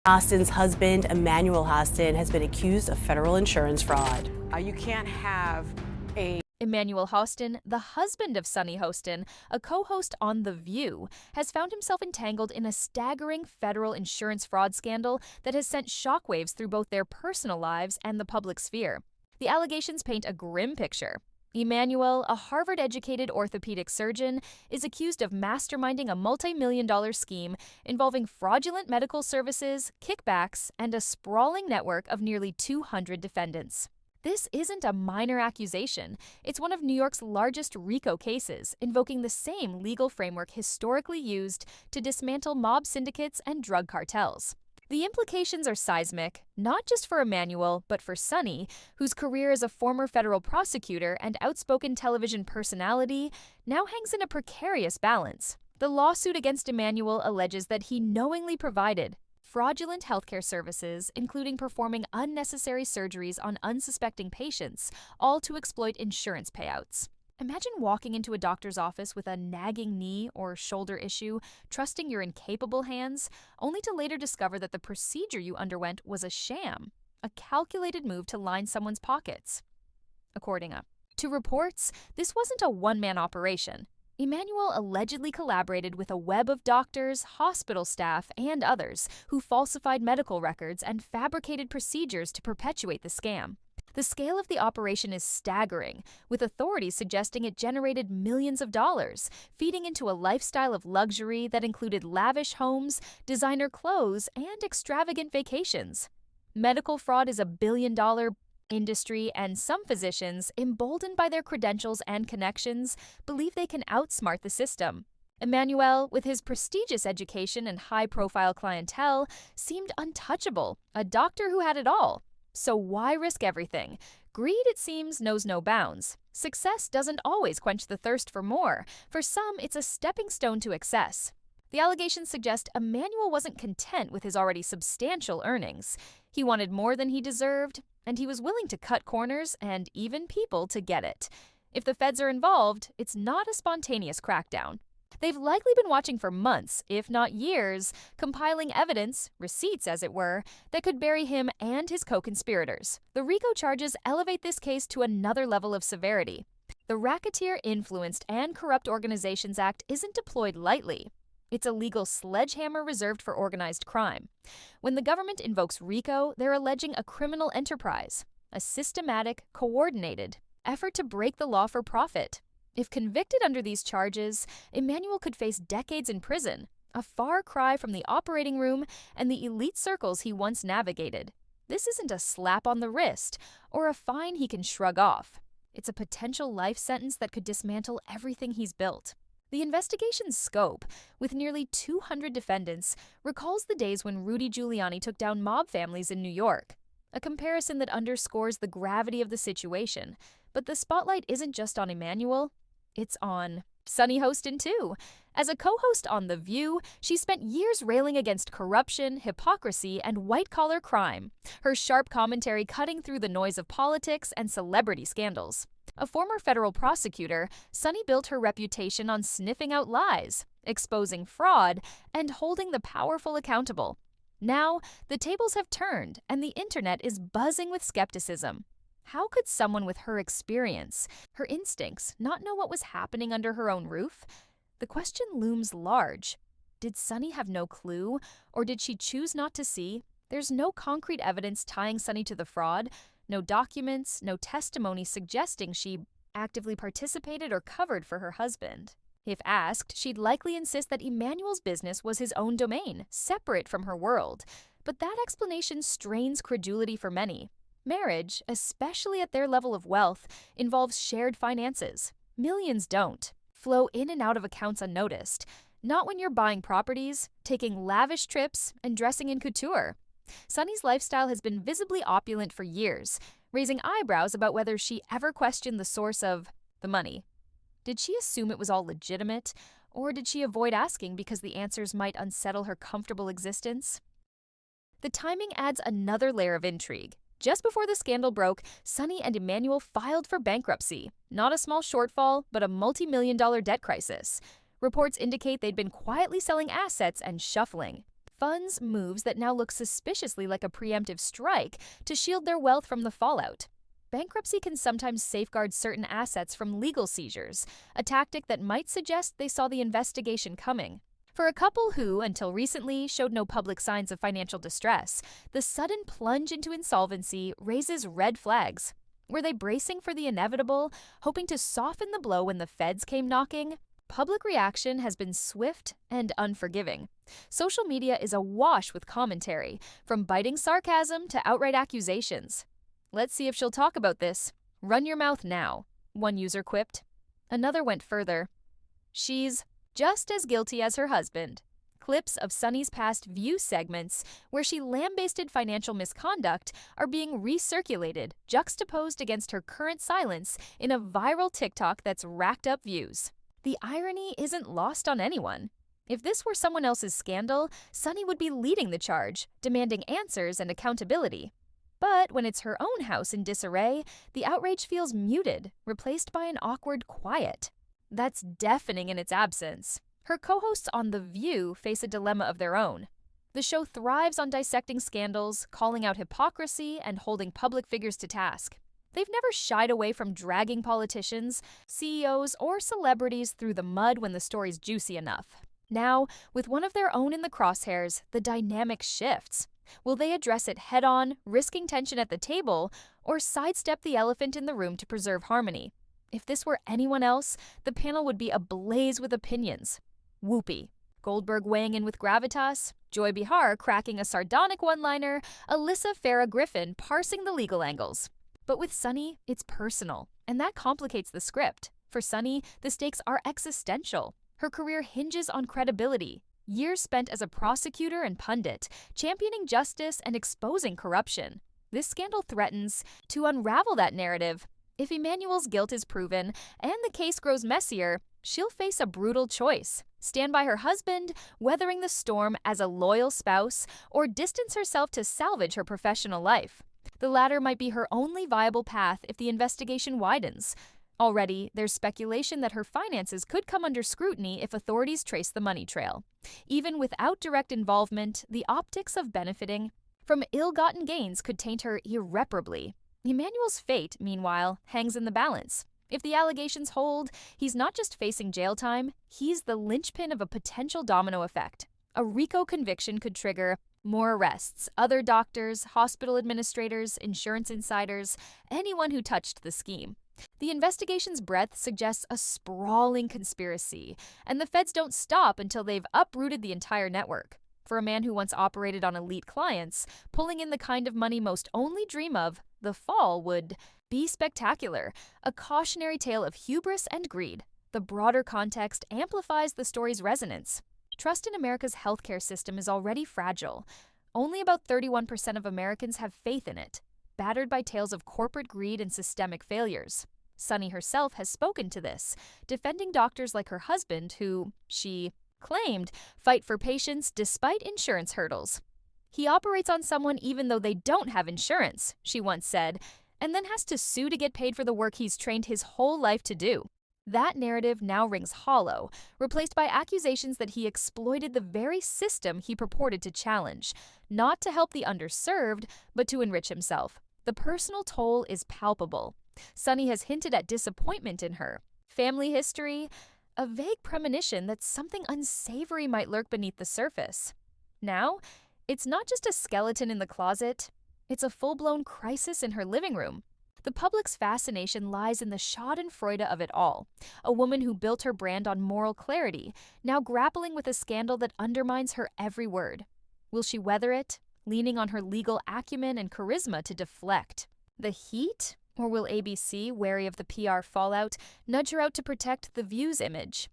Hostin's husband, Emmanuel Hostin, has been accused of federal insurance fraud. You can't have a Emmanuel Hostin, the husband of Sunny Hostin, a co-host on The View, has found himself entangled in a staggering federal insurance fraud scandal that has sent shockwaves through both their personal lives and the public sphere. The allegations paint a grim picture. Emmanuel, a Harvard-educated orthopedic surgeon, is accused of masterminding a multi-million-dollar scheme involving fraudulent medical services, kickbacks, and a sprawling network of nearly 200 defendants. This isn't a minor accusation. It's one of New York's largest RICO cases, invoking the same legal framework historically used to dismantle mob syndicates and drug cartels. The implications are seismic, not just for Emmanuel, but for Sunny, whose career as a former federal prosecutor and outspoken television personality now hangs in a precarious balance. The lawsuit against Emmanuel alleges that he knowingly provided fraudulent healthcare services, including performing unnecessary surgeries on unsuspecting patients, all to exploit insurance payouts. Imagine walking into a doctor's office with a nagging knee or shoulder issue, trusting your incapable hands, only to later discover that the procedure you underwent was a sham, a calculated move to line someone's pockets. According to reports, this wasn't a one-man operation. Emmanuel allegedly collaborated with a web of doctors, hospital staff, and others who falsified medical records and fabricated procedures to perpetuate the scam. The scale of the operation is staggering, with authorities suggesting it generated millions of dollars, feeding into a lifestyle of luxury that included lavish homes, designer clothes, and extravagant vacations. Medical fraud is a billion-dollar industry, and some physicians, emboldened by their credentials and connections, believe they can outsmart the system. Emmanuel, with his prestigious education and high-profile clientele, seemed untouchable, a doctor who had it all. So why risk everything? Greed, it seems, knows no bounds. Success doesn't always quench the thirst for more. For some, it's a stepping stone to excess. The allegations suggest Emmanuel wasn't content with his already substantial earnings. He wanted more than he deserved, and he was willing to cut corners and even people to get it. If the feds are involved, it's not a spontaneous crackdown. They've likely been watching for months, if not years, compiling evidence, receipts as it were, that could bury him and his co-conspirators. The RICO charges elevate this case to another level of severity. The Racketeer-Influenced and Corrupt Organizations Act isn't deployed lightly. It's a legal sledgehammer reserved for organized crime. When the government invokes RICO, they're alleging a criminal enterprise, a systematic, coordinated effort to break the law for profit. If convicted under these charges, Emmanuel could face decades in prison, a far cry from the operating room and the elite circles he once navigated. This isn't a slap on the wrist or a fine he can shrug off. It's a potential life sentence that could dismantle everything he's built. The investigation's scope, with nearly 200 defendants, recalls the days when Rudy Giuliani took down mob families in New York, a comparison that underscores the gravity of the situation. But the spotlight isn't just on Emmanuel. It's on Sunny Hostin, too. As a co-host on The View, she spent years railing against corruption, hypocrisy, and white-collar crime, her sharp commentary cutting through the noise of politics and celebrity scandals. A former federal prosecutor, Sunny built her reputation on sniffing out lies, exposing fraud, and holding the powerful accountable. Now, the tables have turned, and the internet is buzzing with skepticism. How could someone with her experience, her instincts, not know what was happening under her own roof? The question looms large. Did Sunny have no clue, or did she choose not to see? There's no concrete evidence tying Sunny to the fraud, no documents, no testimony suggesting she actively participated or covered for her husband. If asked, she'd likely insist that Emmanuel's business was his own domain, separate from her world. But that explanation strains credulity for many. Marriage, especially at their level of wealth, involves shared finances. Millions don't flow in and out of accounts unnoticed. Not when you're buying properties, taking lavish trips, and dressing in couture. Sunny's lifestyle has been visibly opulent for years, raising eyebrows about whether she ever questioned the source of the money. Did she assume it was all legitimate, or did she avoid asking because the answers might unsettle her comfortable existence? The timing adds another layer of intrigue. Just before the scandal broke, Sunny and Emmanuel filed for bankruptcy. Not a small shortfall, but a multi-million-dollar debt crisis. Reports indicate they'd been quietly selling assets and shuffling. funds moves that now look suspiciously like a preemptive strike to shield their wealth from the fallout. Bankruptcy can sometimes safeguard certain assets from legal seizures, a tactic that might suggest they saw the investigation coming. For a couple who, until recently, showed no public signs of financial distress, the sudden plunge into insolvency raises red flags. Were they bracing for the inevitable, hoping to soften the blow when the feds came knocking? Public reaction has been swift and unforgiving. Social media is awash with commentary, from biting sarcasm to outright accusations. "Let's see if she'll talk about this. Run your mouth now," one user quipped. Another went further. "She's just as guilty as her husband." Clips of Sunny's past View segments, where she lambasted financial misconduct, are being recirculated, juxtaposed against her current silence in a viral TikTok that's racked up views. The irony isn't lost on anyone. If this were someone else's scandal, Sunny would be leading the charge, demanding answers and accountability. But when it's her own house in disarray, the outrage feels muted, replaced by an awkward quiet. That's deafening in its absence. Her co-hosts on The View face a dilemma of their own. The show thrives on dissecting scandals, calling out hypocrisy, and holding public figures to task. They've never shied away from dragging politicians, CEOs, or celebrities through the mud when the story's juicy enough. Now, with one of their own in the crosshairs, the dynamic shifts. Will they address it head-on, risking tension at the table, or sidestep the elephant in the room to preserve harmony? If this were anyone else, the panel would be ablaze with opinions. Whoopee. Goldberg weighing in with gravitas, Joy Behar cracking a sardonic one-liner, Alyssa Farah Griffin parsing the legal angles. But with Sunny, it's personal, and that complicates the script. For Sunny, the stakes are existential. Her career hinges on credibility. Years spent as a prosecutor and pundit, championing justice and exposing corruption. This scandal threatens to unravel that narrative. If Emmanuel's guilt is proven and the case grows messier, she'll face a brutal choice: stand by her husband, weathering the storm as a loyal spouse, or distance herself to salvage her professional life. The latter might be her only viable path if the investigation widens. Already, there's speculation that her finances could come under scrutiny if authorities trace the money trail. Even without direct involvement, the optics of benefiting from ill-gotten gains could taint her irreparably. Emmanuel's fate, meanwhile, hangs in the balance. If the allegations hold, he's not just facing jail time, he's the linchpin of a potential domino effect. A RICO conviction could trigger more arrests, other doctors, hospital administrators, insurance insiders, anyone who touched the scheme. The investigation's breadth suggests a sprawling conspiracy, and the feds don't stop until they've uprooted the entire network. For a man who once operated on elite clients, pulling in the kind of money most only dream of, the fall would be spectacular, a cautionary tale of hubris and greed. The broader context amplifies the story's resonance. Trust in America's healthcare system is already fragile. Only about 31% of Americans have faith in it, battered by tales of corporate greed and systemic failures. Sunny herself has spoken to this, defending doctors like her husband who, she claimed, fight for patients despite insurance hurdles. "He operates on someone even though they don't have insurance," she once said, and then has to sue to get paid for the work he's trained his whole life to do. That narrative now rings hollow, replaced by accusations that he exploited the very system he purported to challenge, not to help the underserved, but to enrich himself. The personal toll is palpable. Sunny has hinted at disappointment in her family history, a vague premonition that something unsavory might lurk beneath the surface. Now, it's not just a skeleton in the closet, it's a full-blown crisis in her living room. The public's fascination lies in the schadenfreude of it all. A woman who built her brand on moral clarity, now grappling with a scandal that undermines her every word. Will she weather it, leaning on her legal acumen and charisma to deflect the heat? Or will ABC, wary of the PR fallout, nudge her out to protect The View's image?